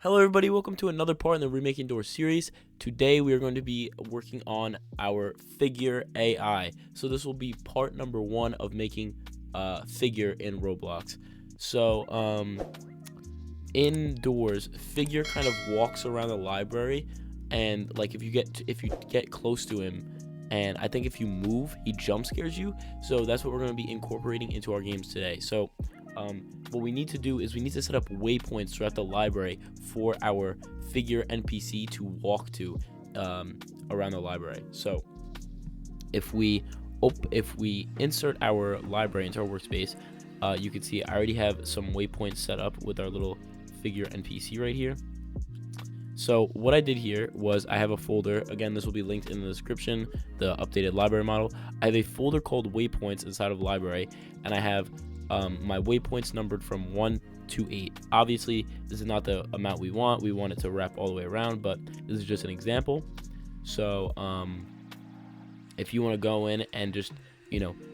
Hello everybody, welcome to another part in the Remaking Doors series. Today we are going to be working on our figure AI. So this will be part number 1 of making a figure in Roblox. So indoors, figure kind of walks around the library, and like if you get close to him, and I think if you move, he jump scares you. So that's what we're going to be incorporating into our games today. So what we need to do is we need to set up waypoints throughout the library for our figure NPC to walk to around the library. So if we insert our library into our workspace, you can see I already have some waypoints set up with our little figure NPC right here. So what I did here was I have a folder. Again, this will be linked in the description, the updated library model. I have a folder called waypoints inside of library, and I have my waypoints numbered from 1 to 8. Obviously, this is not the amount we want. We want it to wrap all the way around, but this is just an example. So if you want to go in and just,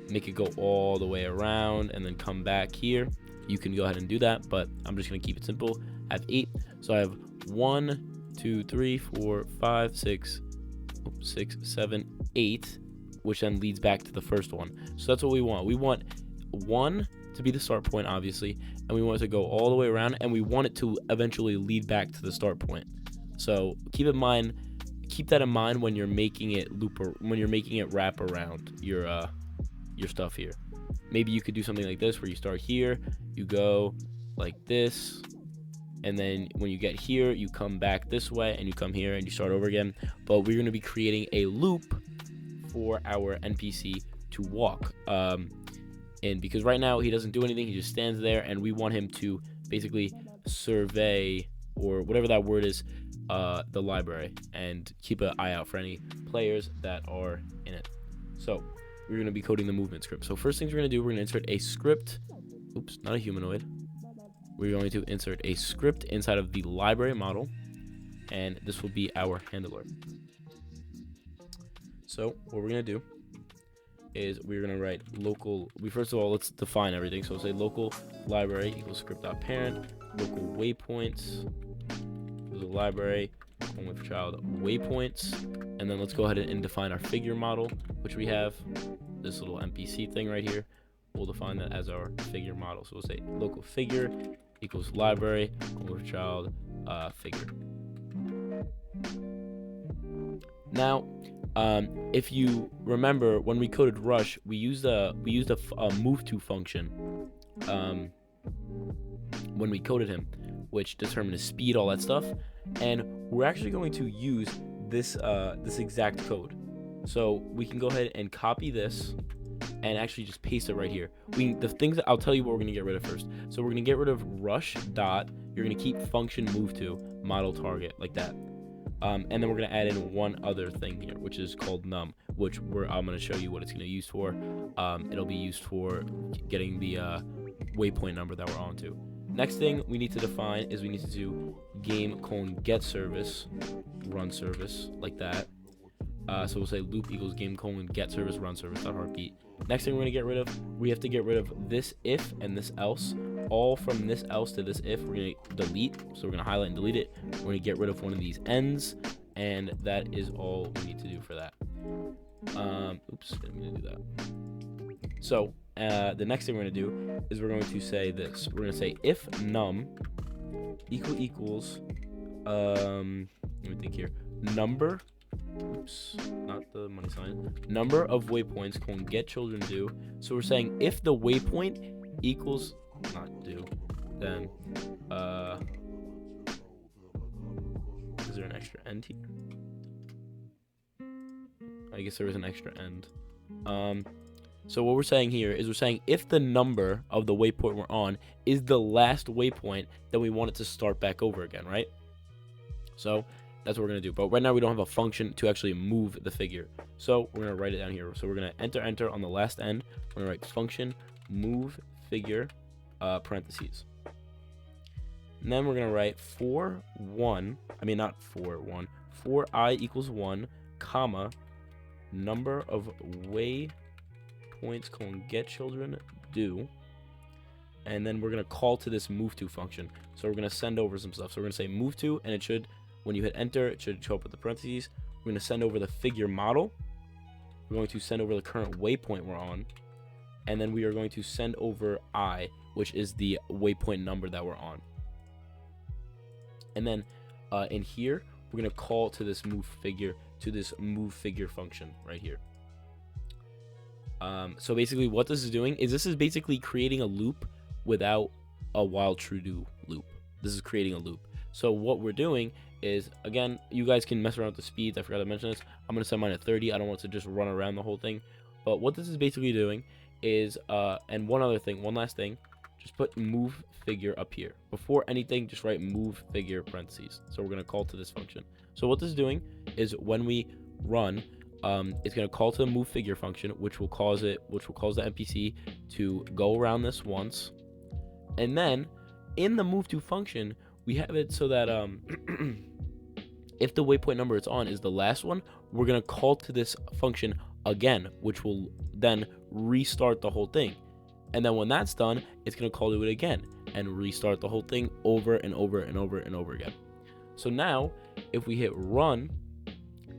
make it go all the way around and then come back here, you can go ahead and do that, but I'm just going to keep it simple. I have 8. So I have 1, 2, 3, 4, 5, 6, 7, 8, which then leads back to the first one. So that's what we want. We want 1 to be the start point, obviously, and we want it to go all the way around, and we want it to eventually lead back to the start point. So keep that in mind when you're making it when you're making it wrap around your stuff here. Maybe you could do something like this, where you start here, you go like this, and then when you get here, you come back this way, and you come here, and you start over again. But we're going to be creating a loop for our NPC to walk. And because right now he doesn't do anything, he just stands there, and we want him to basically survey, or whatever that word is, the library, and keep an eye out for any players that are in it. So we're going to be coding the movement script. So first things we're going to do, we're going to insert a script. Oops, not a humanoid. We're going to insert a script inside of the library model, and this will be our handler. So what we're going to do is we're going to write local. First of all, let's define everything. So we'll say local library equals script.parent, local waypoints equals a library, with child waypoints, and then let's go ahead and define our figure model, which we have this little NPC thing right here. We'll define that as our figure model. So we'll say local figure equals library, with child figure. Now, if you remember, when we coded Rush, we used a move to function when we coded him, which determined his speed, all that stuff. And we're actually going to use this exact code. So we can go ahead and copy this and actually just paste it right here. The things that I'll tell you what we're going to get rid of first. So we're going to get rid of rush dot. You're going to keep function move to model target like that. And then we're going to add in one other thing here, which is called num, which I'm going to show you what it's going to use for. It'll be used for getting the waypoint number that we're on to. Next thing we need to define is we need to do game : get service, run service, like that. So we'll say loop equals game : get service, run service, .heartbeat. Next thing we're going to get rid of, we have to get rid of this if and this else. All from this else to this if, we're going to delete. So we're going to highlight and delete it. We're going to get rid of one of these ends, and that is all we need to do for that. Oops, didn't mean to do that. So the next thing we're going to do is we're going to say this. We're going to say if num equals let me think here, number, oops, not the money sign, number of waypoints : get children do. So we're saying if the waypoint equals, not do, then is there an extra end here? I guess there is an extra end. So what we're saying here is we're saying if the number of the waypoint we're on is the last waypoint, then we want it to start back over again, right? So that's what we're going to do. But right now we don't have a function to actually move the figure. So we're going to write it down here. So we're going to enter on the last end. We're going to write function move figure parentheses. And then we're going to write for I equals 1, comma, number of waypoints : get children do. and then we're going to call to this move to function. So we're going to send over some stuff. So we're going to say move to, and it should, when you hit enter, it should show up with the parentheses. We're going to send over the figure model. We're going to send over the current waypoint we're on, and then we are going to send over I, which is the waypoint number that we're on. And then in here, we're going to call to this move figure function right here. So basically what this is doing is this is basically creating a loop without a while true do loop. This is creating a loop. So what we're doing is, again, you guys can mess around with the speeds. I forgot to mention this. I'm going to set mine at 30. I don't want it to just run around the whole thing. But what this is basically doing is, and one last thing, just put move figure up here. Before anything, just write move figure parentheses. So we're going to call to this function. So what this is doing is when we run, it's going to call to the move figure function, which will cause the NPC to go around this once. And then in the move to function, we have it so that if the waypoint number it's on is the last one, we're going to call to this function again, which will then restart the whole thing. And then when that's done, it's going to call to it again and restart the whole thing over and over and over and over again. So now if we hit run,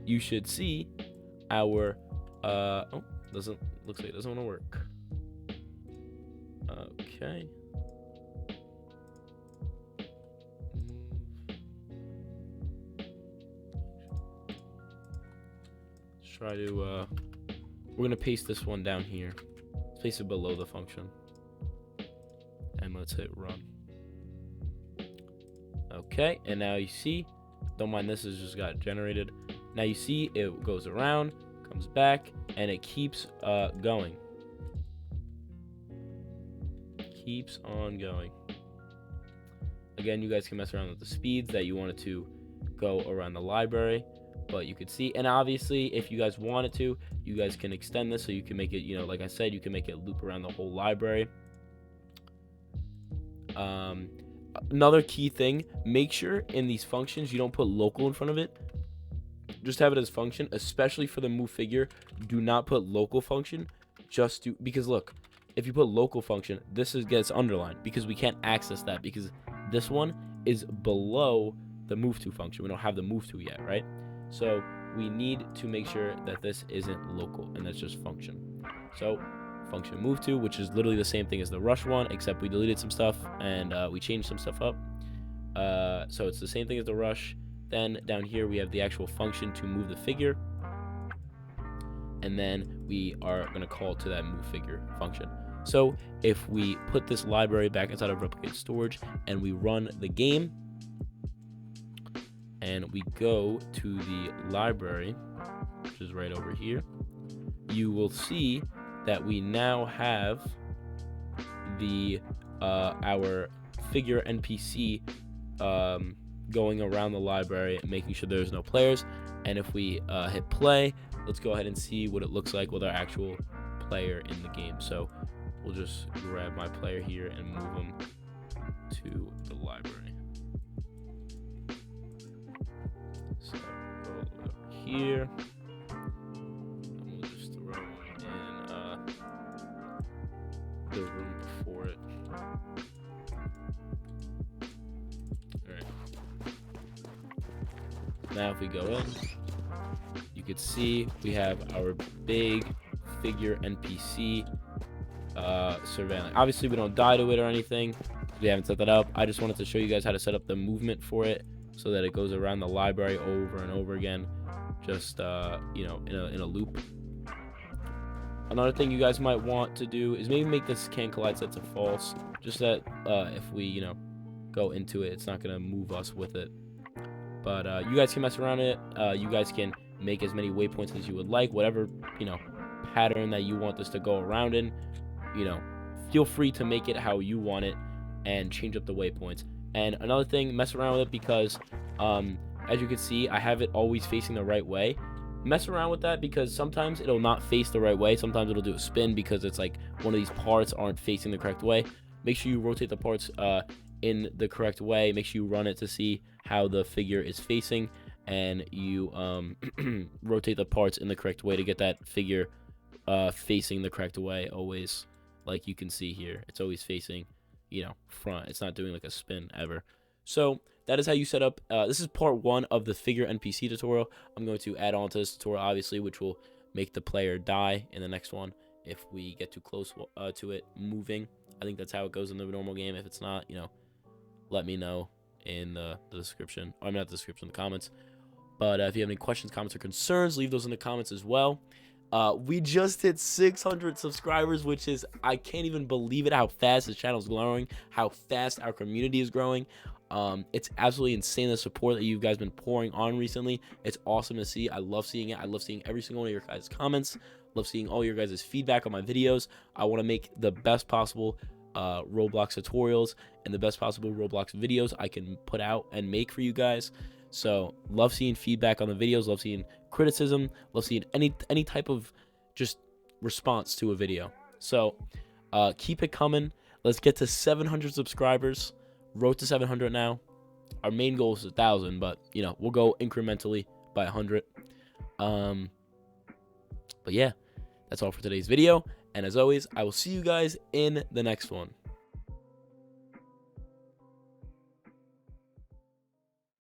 you should see our looks like it doesn't want to work. Okay. Let's try to we're gonna paste this one down here. Let's paste it below the function. And let's hit run. Okay, and now you see, don't mind this, has just got generated. Now you see it goes around, comes back, and it keeps going. Keeps on going. Again, you guys can mess around with the speeds that you want it to go around the library, but you could see, and obviously if you guys wanted to, you guys can extend this so you can make it, like I said, you can make it loop around the whole library. Another key thing, make sure in these functions you don't put local in front of it. Just have it as function, especially for the move figure. Do not put local function, because look, if you put local function, this gets underlined because we can't access that because this one is below the move to function. We don't have the move to yet, right? So we need to make sure that this isn't local, and that's just function. So function move to, which is literally the same thing as the rush one, except we deleted some stuff and we changed some stuff up. So it's the same thing as the rush. Then down here we have the actual function to move the figure, and then we are going to call to that move figure function. So if we put this library back inside of replicate storage and we run the game and we go to the library, which is right over here, you will see that we now have the our figure NPC going around the library, making sure there's no players. And if we hit play, let's go ahead and see what it looks like with our actual player in the game. So we'll just grab my player here and move him to the library. So go over here, and we'll just throw him in the room before it. Now if we go in, you can see we have our big figure NPC surveilling. Obviously we don't die to it or anything, we haven't set that up. I just wanted to show you guys how to set up the movement for it so that it goes around the library over and over again, just in a loop. Another thing you guys might want to do is maybe make this can collide set to false, just that if we go into it, it's not going to move us with it. But you guys can mess around it. You guys can make as many waypoints as you would like, whatever pattern that you want this to go around in. Feel free to make it how you want it and change up the waypoints. And another thing, mess around with it because as you can see, I have it always facing the right way. Mess around with that because sometimes it'll not face the right way. Sometimes it'll do a spin because it's like one of these parts aren't facing the correct way. Make sure you rotate the parts in the correct way. Make sure you run it to see how the figure is facing, and you rotate the parts in the correct way to get that figure facing the correct way always. Like you can see here, it's always facing front. It's not doing like a spin ever. So that is how you set up. This is part 1 of the figure NPC tutorial. I'm going to add on to this tutorial, obviously, which will make the player die in the next one if we get too close to it moving. I think that's how it goes in the normal game. If it's not, let me know in the description. Or not the description, the comments. But if you have any questions, comments, or concerns, leave those in the comments as well. We just hit 600 subscribers, which is, I can't even believe it, how fast this channel is growing, how fast our community is growing. It's absolutely insane, the support that you guys been pouring on recently. It's awesome to see. I love seeing it. I love seeing every single one of your guys' comments. Love seeing all your guys' feedback on my videos. I want to make the best possible Roblox tutorials and the best possible Roblox videos I can put out and make for you guys. So love seeing feedback on the videos, love seeing criticism, love seeing any type of just response to a video. So keep it coming. Let's get to 700 subscribers. Road to 700 now. Our main goal is 1,000, but we'll go incrementally by 100. But yeah, that's all for today's video. And as always, I will see you guys in the next one.